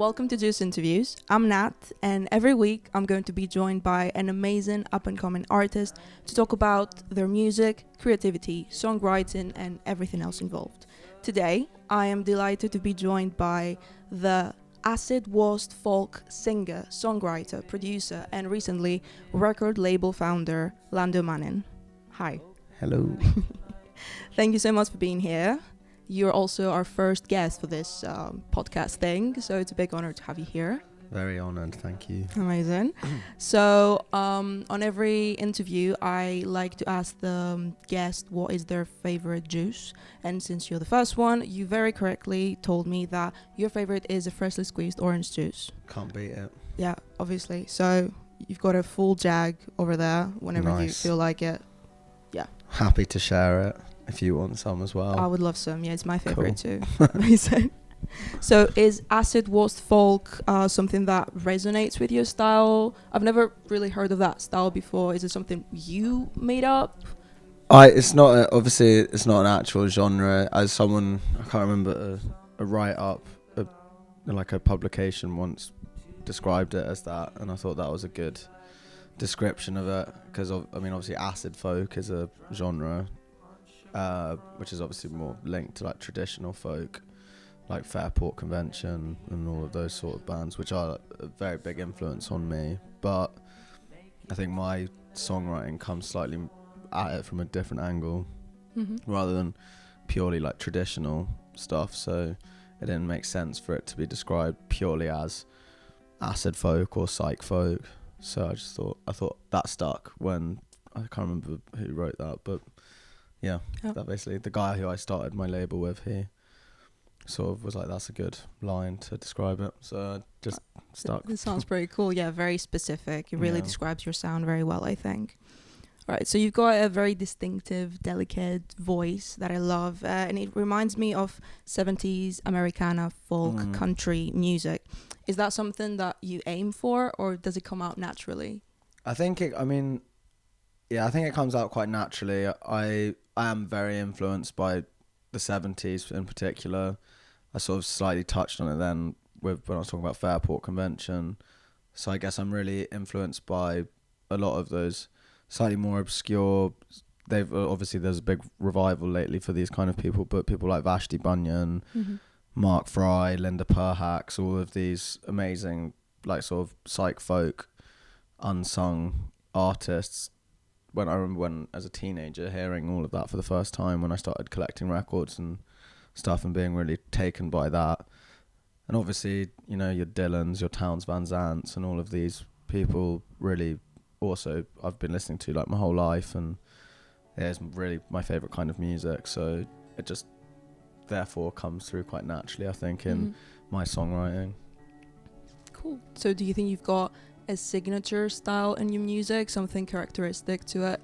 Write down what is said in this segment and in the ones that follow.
welcome to Juice Interviews. I'm Nat, and every week I'm going to be joined by an amazing up-and-coming artist to talk about their music, creativity, songwriting, and everything else involved. Today, I am delighted to be joined by the acid washed folk singer, songwriter, producer, and recently record label founder, Lando Manning. Hi. Hello. Thank you so much for being here. You're also our first guest for this podcast thing, so it's a big honor to have you here. Very honoured, thank you. Amazing. So on every interview, I like to ask the guest what is their favorite juice. And since you're the first one, you very correctly told me that your favorite is a freshly squeezed orange juice. Can't beat it. Yeah, obviously. So you've got a full jag over there whenever you feel like it. Yeah. Happy to share it if you want some as well. I would love some. Yeah, it's my favorite too. Amazing. So is acid washed folk something that resonates with your style? I've never really heard of that style before. Is it something you made up? It's not obviously it's not an actual genre. As someone, I can't remember, a write-up, like a publication once described it as that, and I thought that was a good description of it, because I mean obviously acid folk is a genre, which is obviously more linked to like traditional folk, like Fairport Convention and all of those sort of bands, which are a very big influence on me. But I think my songwriting comes slightly at it from a different angle, rather than purely like traditional stuff. So it didn't make sense for it to be described purely as acid folk or psych folk. So I thought that stuck when I can't remember who wrote that, but yeah, that basically the guy who I started my label with, he sort of was like, that's a good line to describe it. So I just stuck. It sounds pretty cool. Yeah, very specific. It really describes your sound very well, I think. Right, so you've got a very distinctive, delicate voice that I love, and it reminds me of 70s Americana folk country music. Is that something that you aim for, or does it come out naturally? I think it comes out quite naturally. I am very influenced by the 70s in particular. I sort of slightly touched on it then when I was talking about Fairport Convention. So I guess I'm really influenced by a lot of those slightly more obscure. They've obviously there's a big revival lately for these kind of people, but people like Vashti Bunyan, Mark Fry, Linda Perhacs, all of these amazing like sort of psych folk unsung artists. When I remember when as a teenager hearing all of that for the first time, when I started collecting records and stuff and being really taken by that. And obviously, you know, your Dylans, your Townes Van Zandts and all of these people really also I've been listening to like my whole life, and it's really my favourite kind of music. So it just therefore comes through quite naturally, I think, in my songwriting. Cool. So do you think you've got a signature style in your music, something characteristic to it?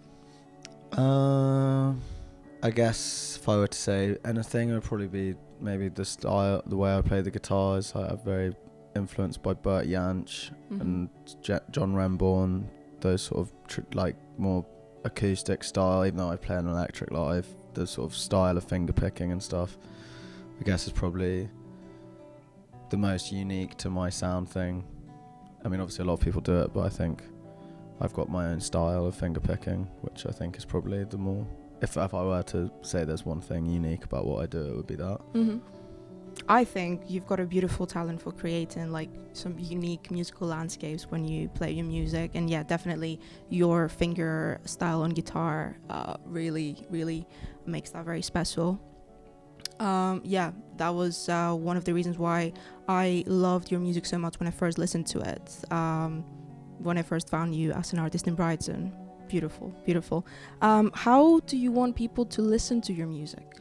I guess if I were to say anything, it would probably be maybe the style, the way I play the guitars. I'm very influenced by Bert Jansch and John Renbourn, those sort of like more acoustic style, even though I play an electric live. The sort of style of finger picking and stuff, I guess, is probably the most unique to my sound thing. I mean, obviously a lot of people do it, but I think I've got my own style of finger picking, which I think is probably the more, if I were to say there's one thing unique about what I do, it would be that. I think you've got a beautiful talent for creating like some unique musical landscapes when you play your music, and yeah, definitely your finger style on guitar really makes that very special. That was one of the reasons why I loved your music so much when I first listened to it, when I first found you as an artist in Brighton. Beautiful. How do you want people to listen to your music?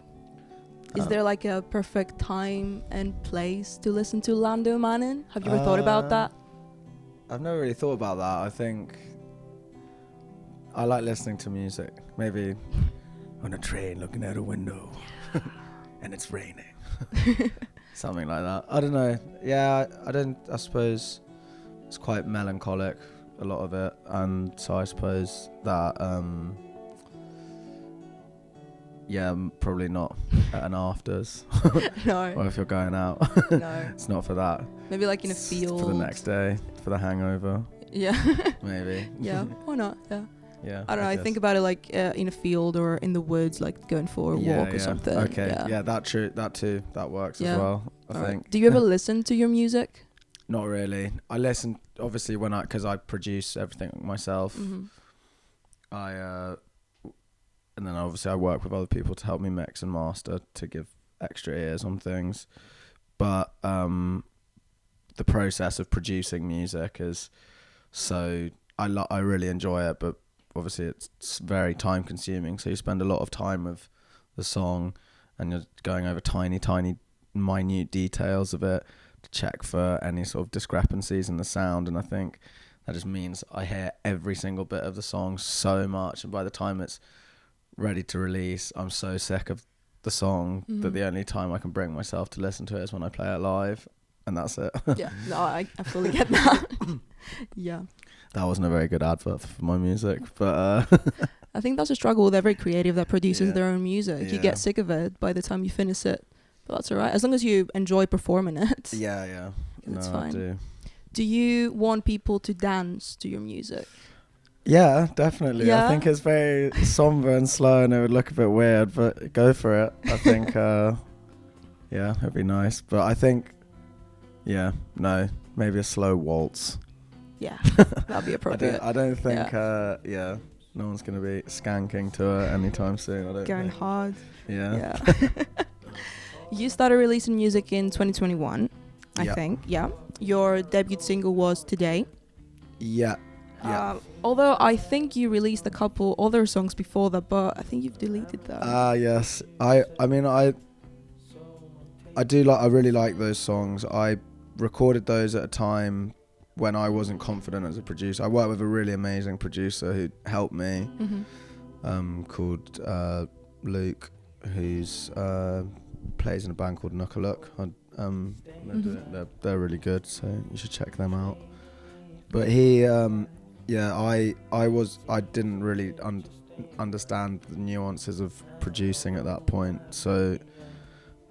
Is there like a perfect time and place to listen to Lando Manning? Have you ever thought about that? I've never really thought about that. I think I like listening to music. Maybe on a train looking out a window and it's raining. Something like that. I don't know. Yeah, I suppose it's quite melancholic, a lot of it. And so I suppose that Yeah, probably not at an afters. No. Or if you're going out. No. It's not for that. Maybe like in a It's field. for the next day, for the hangover. Yeah. Maybe. Yeah. Why not? Yeah. Yeah. I don't know. I guess. think about it like in a field or in the woods, like going for a walk or something. Okay. Yeah. Yeah, that too. That works Yeah. as well. I All right. think. Do you ever listen to your music? Not really. I listen obviously because I produce everything myself. Mm-hmm. And then obviously I work with other people to help me mix and master to give extra ears on things. But the process of producing music is I really enjoy it, but obviously it's very time consuming. So you spend a lot of time with the song and you're going over tiny, minute details of it to check for any sort of discrepancies in the sound. And I think that just means I hear every single bit of the song so much, and by the time it's ready to release, I'm so sick of the song that the only time I can bring myself to listen to it is when I play it live, and that's it. Yeah, no, I fully get that. Yeah. That wasn't a very good advert for my music, but I think that's a struggle with every creative that produces Yeah. their own music. You Yeah. get sick of it by the time you finish it, but that's all right as long as you enjoy performing it. yeah, That's no, fine. I do. Do you want people to dance to your music? Yeah, definitely. Yeah? I think it's very somber and slow, and it would look a bit weird, but go for it. I think, yeah, it'd be nice. But I think, maybe a slow waltz. Yeah, that'd be appropriate. I don't think, no one's going to be skanking to it anytime soon. I don't Going think. hard. Yeah. You started releasing music in 2021, I Yeah. think. Yeah. Your debut single was Today. Yeah. Yeah. Although I think you released a couple other songs before that, but I think you've deleted them. Yes. I really like those songs. I recorded those at a time when I wasn't confident as a producer. I worked with a really amazing producer who helped me, called Luke, who's plays in a band called Knuckalook. They're really good, so you should check them out. But he, I didn't really understand the nuances of producing at that point. So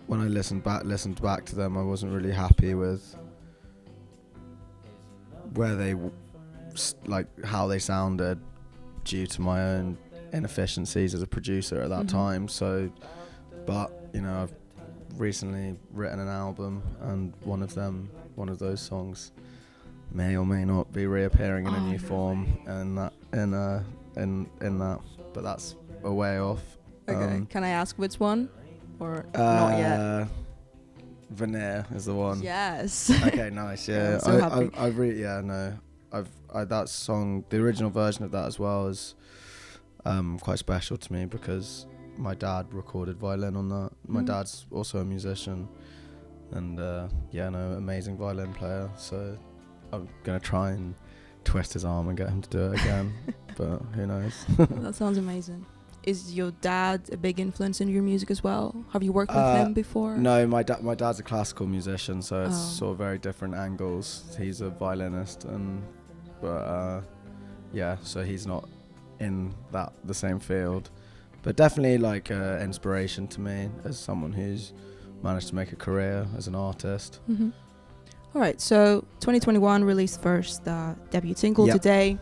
when I listened back to them, I wasn't really happy with where they, how they sounded, due to my own inefficiencies as a producer at that time. So, but I've recently written an album, and one of those songs may or may not be reappearing in a new form, and but that's a way off. Okay. Can I ask which one, or not yet? Veneer is the one. Yes. Okay, nice. Yeah, I'm so happy. That song, the original version of that as well, is quite special to me because my dad recorded violin on that. My dad's also a musician, and amazing violin player. So I'm gonna try and twist his arm and get him to do it again, but who knows? That sounds amazing. Is your dad a big influence in your music as well? Have you worked with him before? No, my dad's a classical musician, so it's sort of very different angles. He's a violinist, so he's not in the same field, but definitely inspiration to me as someone who's managed to make a career as an artist. All right, so 2021 released first the debut single Today.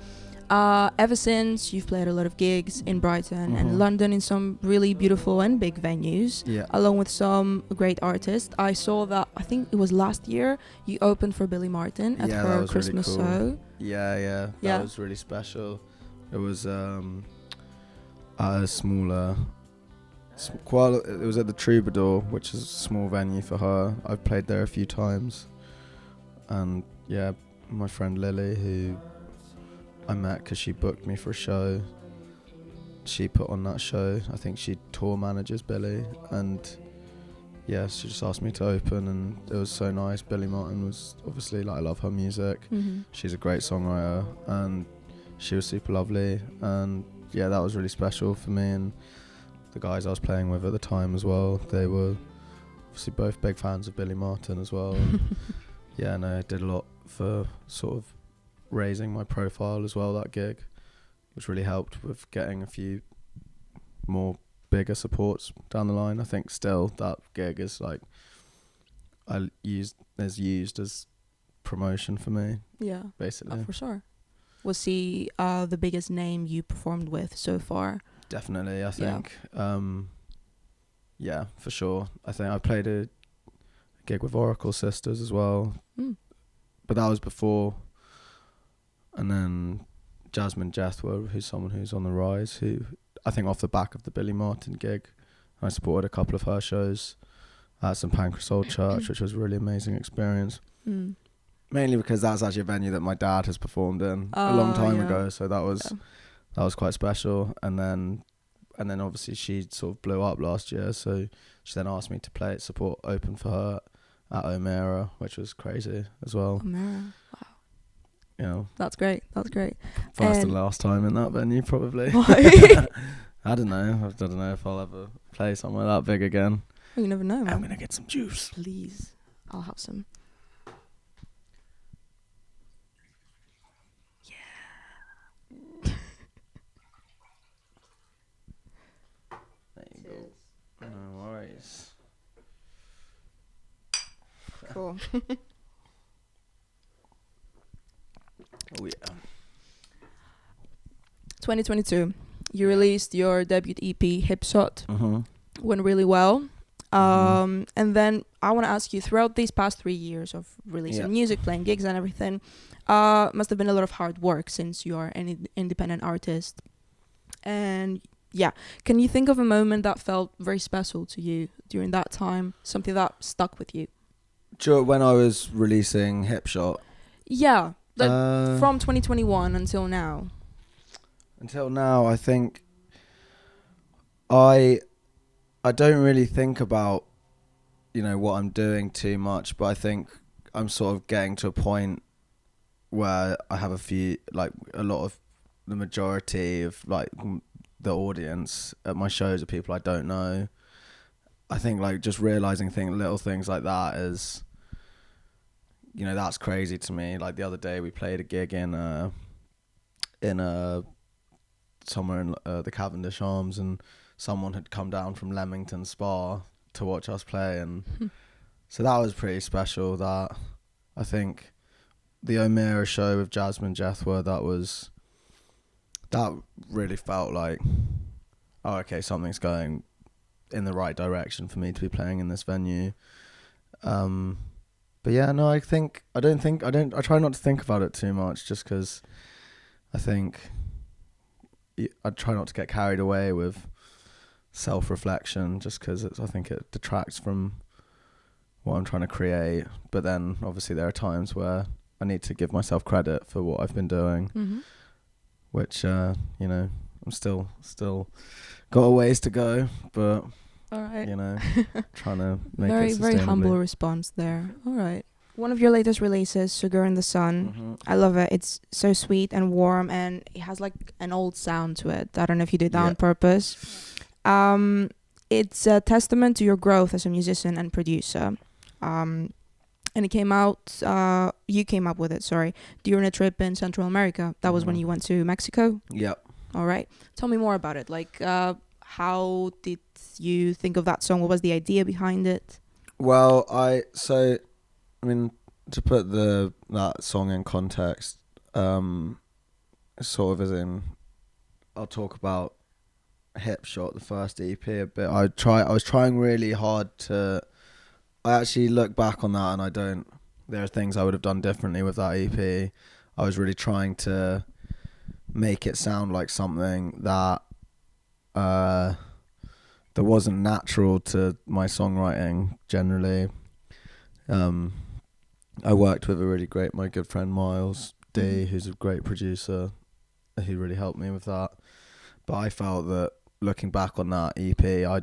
Ever since, you've played a lot of gigs in Brighton and London in some really beautiful and big venues, along with some great artists. I saw that, I think it was last year, you opened for Billy Martin at her Christmas really cool. show. That was really special. It was a smaller, it was at the Troubadour, which is a small venue for her. I've played there a few times, and my friend Lily, who I met because she booked me for a show, she put on that show. I think she tour manages Billy, and she just asked me to open, and it was so nice. Billy Martin was obviously, I love her music. She's a great songwriter, and she was super lovely, and that was really special for me and the guys I was playing with at the time as well. They were obviously both big fans of Billy Martin as well. And I did a lot for sort of raising my profile as well, that gig, which really helped with getting a few more bigger supports down the line. I think still that gig is like used as promotion for me. Yeah, basically. for sure. Was he the biggest name you performed with so far? Definitely, I think. Yeah, for sure. I think I played a gig with Oracle Sisters as well, but that was before. And then Jasmine Jethwa, who's someone who's on the rise, who I think off the back of the Billy Martin gig, I supported a couple of her shows at St Pancras Old Church, which was a really amazing experience. Mainly because that's actually a venue that my dad has performed in a long time ago, so that was quite special. And then obviously she sort of blew up last year, so she then asked me to support open for her at O'Meara, which was crazy as well. O'Meara, wow. You know, that's great. First and last time in that venue, probably. I don't know if I'll ever play somewhere that big again. Well, you never know, man. I'm gonna get some juice. Please, I'll have some. Yeah. There you go. No worries. Cool. Oh yeah. 2022, you released your debut EP, Hip Shot. Went really well. And then I want to ask you, throughout these past 3 years of releasing music, playing gigs and everything, must have been a lot of hard work since you are an independent artist. And yeah, can you think of a moment that felt very special to you during that time? Something that stuck with you? When I was releasing Hip Shot? Yeah, from 2021 until now. Until now, I think I don't really think about, what I'm doing too much, but I think I'm sort of getting to a point where I have a lot of the majority of the audience at my shows are people I don't know. I think just realizing little things like that is, that's crazy to me. Like the other day we played a gig in somewhere in the Cavendish Arms, and someone had come down from Leamington Spa to watch us play, and so that was pretty special. That I think the O'Meara show with Jasmine Jethwa, that really felt like, oh, okay, something's going in the right direction for me to be playing in this venue. But yeah, no, I try not to think about it too much, just because I think I try not to get carried away with self-reflection, just because I think it detracts from what I'm trying to create. But then obviously there are times where I need to give myself credit for what I've been doing, which I'm still got a ways to go, but all right, trying to make very, it sustainably. very humble response there. All right. One of your latest releases, Sugar in the Sun. I love it. It's so sweet and warm, and it has an old sound to it. I don't know if you did that on purpose. It's a testament to your growth as a musician and producer. And it came out, you came up with it, during a trip in Central America. That was when you went to Mexico? Yep. All right. Tell me more about it. How did you think of that song? What was the idea behind it? Well, to put that song in context, sort of as in, I'll talk about Hip Shot, the first EP, a bit. I was trying really hard I actually look back on that, and there are things I would have done differently with that EP. I was really trying to make it sound like something that wasn't natural to my songwriting generally. I worked with my good friend Miles D, who's a great producer. He really helped me with that. But I felt that looking back on that EP, I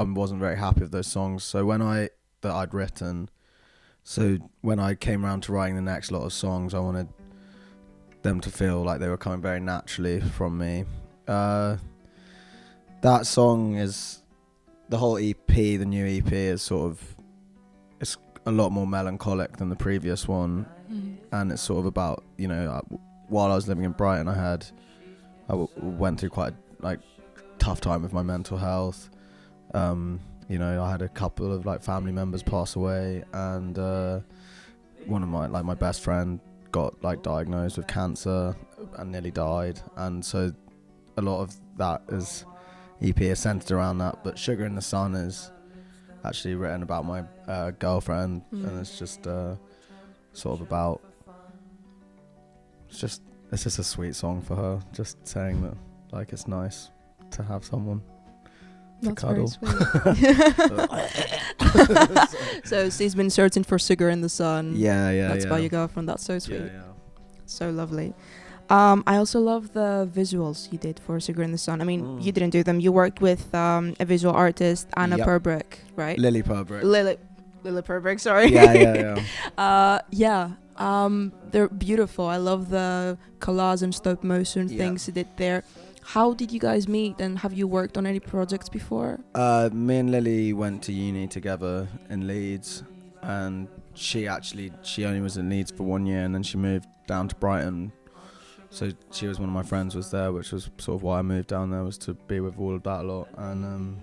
wasn't very happy with those songs. So when I'd written, when I came around to writing the next lot of songs, I wanted them to feel like they were coming very naturally from me. That song is, the whole EP, the new EP is it's a lot more melancholic than the previous one. And it's sort of about, while I was living in Brighton, I went through quite a tough time with my mental health. You know, I had a couple of like family members pass away, and one of my best friend got like diagnosed with cancer and nearly died, and so a lot of that EP is centered around that. But Sugar in the Sun is actually written about my girlfriend, and it's just sort of about it's just a sweet song for her, just saying that like it's nice to have someone to That's cuddle. Very sweet. So she's been searching for sugar in the sun. Yeah. That's by your girlfriend. That's so sweet. Yeah. So lovely. I also love the visuals you did for Sugar in the Sun. I mean, you didn't do them. You worked with a visual artist, Anna Perbrick, right? Lily Perbrick. Lily Perbrick, sorry. Yeah. They're beautiful. I love the collage and stop motion things you did there. How did you guys meet, and have you worked on any projects before? Me and Lily went to uni together in Leeds, and she only was in Leeds for 1 year, and then she moved down to Brighton. So she was one of my friends was there, which was sort of why I moved down there, was to be with all of that lot. And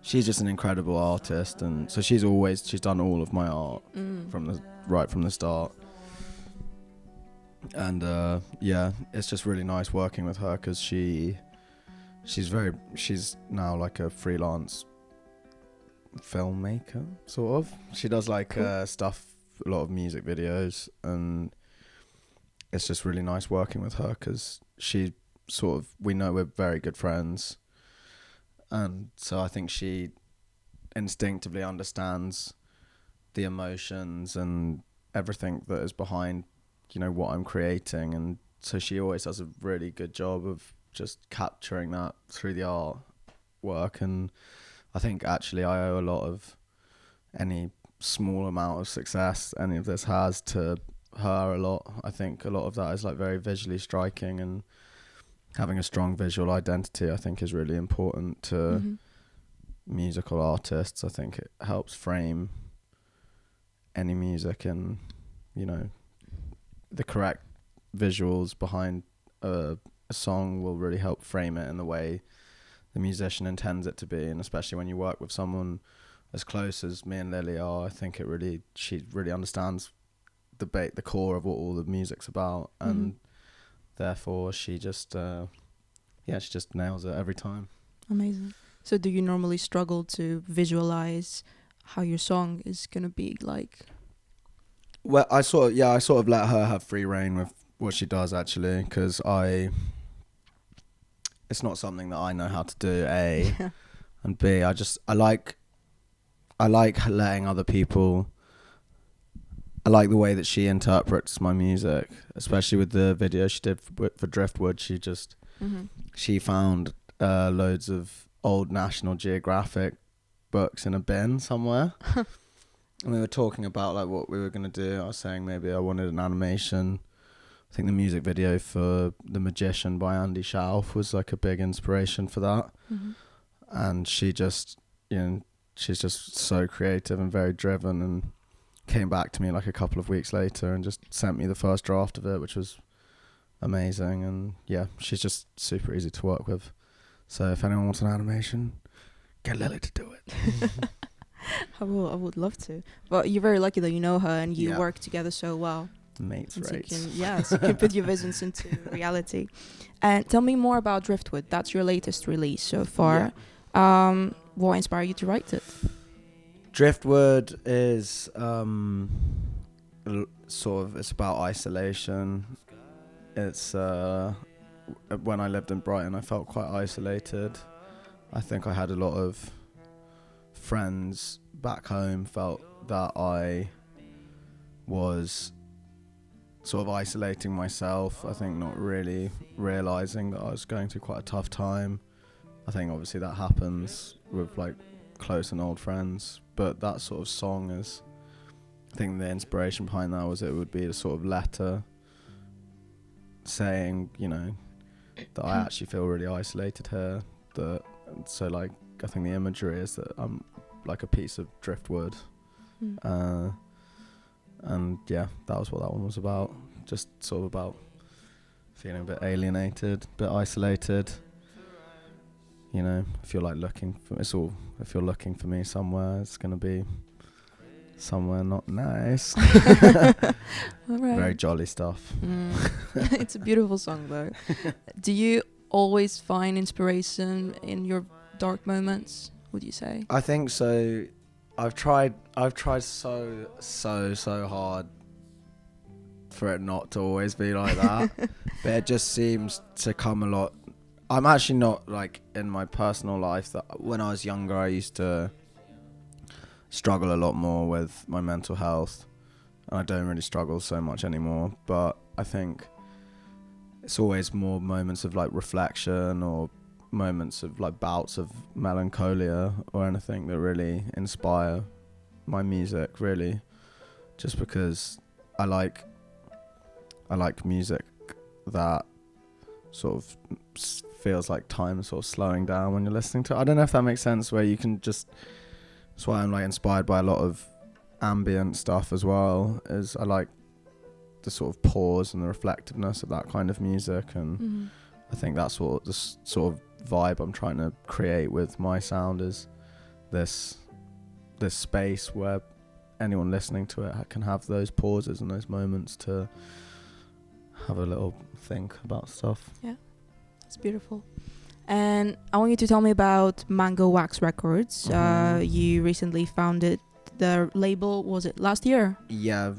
she's just an incredible artist, and so she's done all of my art from the start. And it's just really nice working with her, because she's now like a freelance filmmaker, sort of. She does like stuff, a lot of music videos, and it's just really nice working with her, because we know we're very good friends, and so I think she instinctively understands the emotions and everything that is behind, you know, what I'm creating, and so she always does a really good job of just capturing that through the art work. And I think actually I owe a lot of any small amount of success any of this has to her a lot. I think a lot of that is like very visually striking, and having a strong visual identity I think is really important to musical artists. I think it helps frame any music, and you know, the correct visuals behind a song will really help frame it in the way the musician intends it to be. And especially when you work with someone as close as me and Lily are, I think she really understands the core of what all the music's about, and therefore she just nails it every time. Amazing. So do you normally struggle to visualize how your song is gonna be like? Well, I sort of let her have free reign with what she does, actually, because it's not something that I know how to do, A, and B, I like letting other people. I like the way that she interprets my music, especially with the video she did for Driftwood. She found loads of old National Geographic books in a bin somewhere. And we were talking about like what we were going to do. I was saying maybe I wanted an animation. I think the music video for The Magician by Andy Schauf was like a big inspiration for that. And she just, you know, she's just so creative and very driven, and came back to me like a couple of weeks later and just sent me the first draft of it, which was amazing. And yeah, she's just super easy to work with. So if anyone wants an animation, get Lily to do it. I would love to. But you're very lucky that you know her and you work together so well. Mates rates. So you can put your visions into reality. And tell me more about Driftwood. That's your latest release so far. Yeah. What inspired you to write it? Driftwood is it's about isolation. It's when I lived in Brighton, I felt quite isolated. I think I had a lot of friends back home felt that I was sort of isolating myself. I think not really realizing that I was going through quite a tough time. I think obviously that happens with like close and old friends, but that sort of song is, I think the inspiration behind that was it would be a sort of letter saying, you know, that I actually feel really isolated here. So like, I think the imagery is that I'm like a piece of driftwood. And yeah, that was what that one was about. Just sort of about feeling a bit alienated, a bit isolated. you know, if you're like if you're looking for me somewhere, it's gonna be somewhere not nice. All right. Very jolly stuff. It's a beautiful song though. Do you always find inspiration in your dark moments, would you say? I think so. I've tried so hard for it not to always be like that. But it just seems to come a lot. I'm actually not like in my personal life that when I was younger I used to struggle a lot more with my mental health, and I don't really struggle so much anymore. But I think it's always more moments of like reflection or moments of like bouts of melancholia or anything that really inspire my music, really, just because I like music that sort of feels like time sort of slowing down when you're listening to it. I don't know if that makes sense, where you can just, that's why I'm like inspired by a lot of ambient stuff as well, is I like the sort of pause and the reflectiveness of that kind of music, and I think that's what the sort of vibe I'm trying to create with my sound is this space where anyone listening to it can have those pauses and those moments to have a little think about stuff. Yeah, it's beautiful. And I want you to tell me about Mango Wax Records. You recently founded the label, was it last year? Yeah,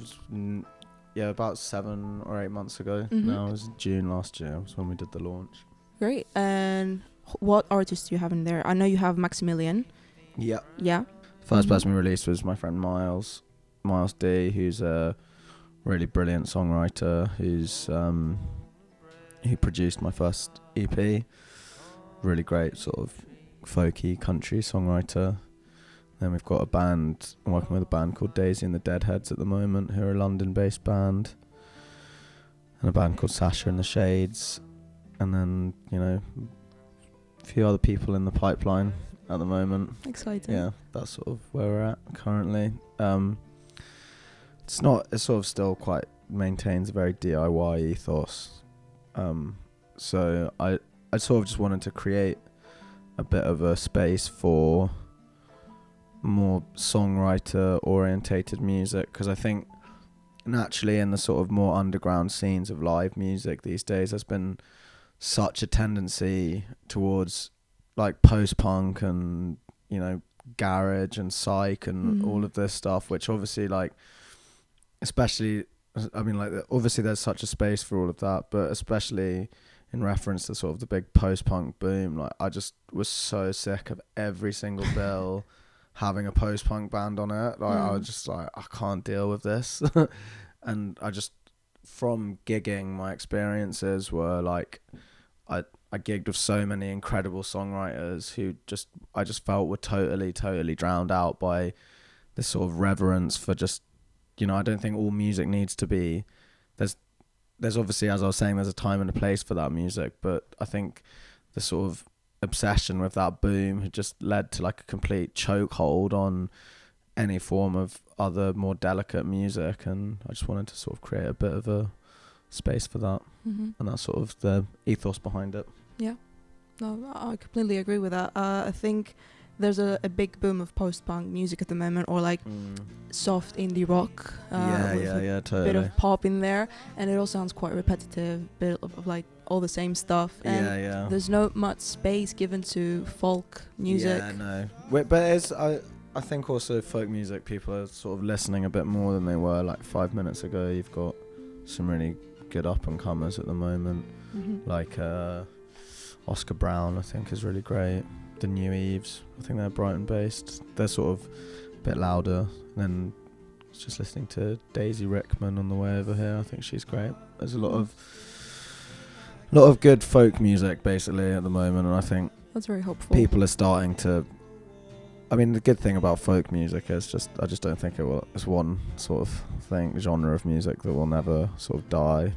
about 7 or 8 months ago. No, it was June last year was when we did the launch. Great. And what artists do you have in there? I know you have Maximilian. Yeah. Yeah. First person we released was my friend Miles D, who's a really brilliant songwriter who produced my first EP. Really great sort of folky country songwriter. Then we've got I'm working with a band called Daisy and the Deadheads at the moment, who are a London-based band, and a band called Sasha and the Shades, and then, you know, a few other people in the pipeline at the moment. Exciting. Yeah, that's sort of where we're at currently. It sort of still quite maintains a very DIY ethos. So I sort of just wanted to create a bit of a space for more songwriter orientated music, because I think naturally in the sort of more underground scenes of live music these days there's been such a tendency towards like post-punk and, you know, garage and psych and all of this stuff, which obviously, like, especially, I mean, like, obviously there's such a space for all of that, but especially in reference to sort of the big post-punk boom, like, I just was so sick of every single bill having a post-punk band on it. Like, I was just like, I can't deal with this. And I just, from gigging, my experiences were like, I gigged with so many incredible songwriters who I just felt were totally drowned out by this sort of reverence for just, you know, I don't think all music needs to be, there's obviously, as I was saying, there's a time and a place for that music, but I think the sort of obsession with that boom had just led to like a complete chokehold on any form of other more delicate music, and I just wanted to sort of create a bit of a space for that, and that's sort of the ethos behind it. Yeah, no, I completely agree with that. I think there's a big boom of post-punk music at the moment, or like soft indie rock. Yeah, totally. Bit of pop in there, and it all sounds quite repetitive, bit of like all the same stuff. And there's no much space given to folk music. Yeah, no. But it's, I think also folk music, people are sort of listening a bit more than they were like 5 minutes ago. You've got some really good up-and-comers at the moment, like Oscar Brown, I think, is really great. The new Youves, I think they're Brighton-based. They're sort of a bit louder. And then just listening to Daisy Rickman on the way over here. I think she's great. There's a lot of good folk music basically at the moment, and I think that's very hopeful. People are starting to. I mean, the good thing about folk music is I just don't think it's one sort of genre of music that will never sort of die.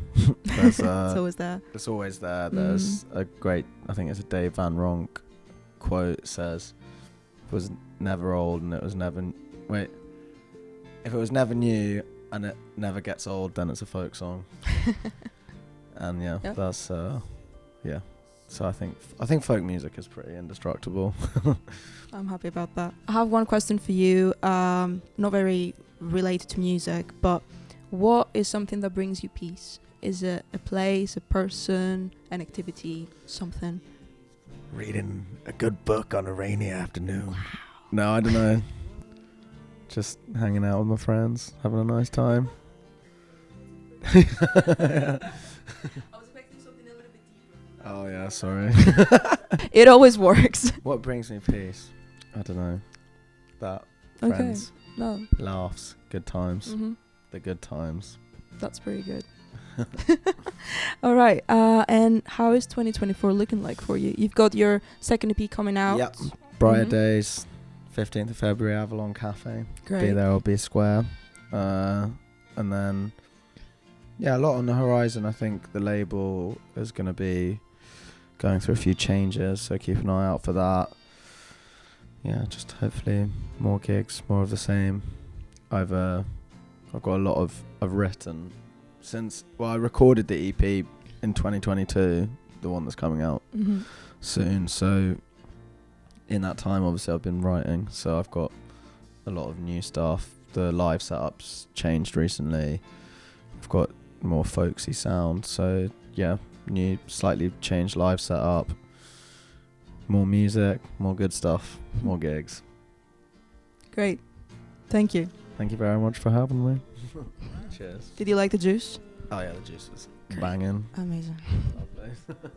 It's always there. It's always there. There's a great, I think it's a Dave Van Ronk quote, says, "It was never old and it was never, if it was never new and it never gets old, then it's a folk song." And that's, So I think folk music is pretty indestructible. I'm happy about that. I have one question for you, not very related to music, but what is something that brings you peace? Is it a place, a person, an activity, something? Reading a good book on a rainy afternoon. Wow. No, I don't know. Just hanging out with my friends, having a nice time. I was expecting something a little bit deeper. Oh yeah, sorry. It always works. What brings me peace? I don't know. That friends, No. laughs, good times. Mm-hmm. The good times. That's pretty good. All right. And how is 2024 looking like for you? You've got your second EP coming out. Yep. Brighter Days, 15th of February, Avalon Cafe. Great. Be there or be square. And then, yeah, a lot on the horizon. I think the label is going to be going through a few changes, so keep an eye out for that. Yeah, just hopefully more gigs, more of the same. I've got a lot I've written since, I recorded the EP in 2022, the one that's coming out soon. So in that time, obviously, I've been writing. So I've got a lot of new stuff. The live setups changed recently. I've got more folksy sound. So yeah, new, slightly changed live setup. More music, more good stuff, more gigs. Great. Thank you. Thank you very much for having me. Cheers. Did you like the juice? Oh yeah, the juice was banging. Amazing. Lovely.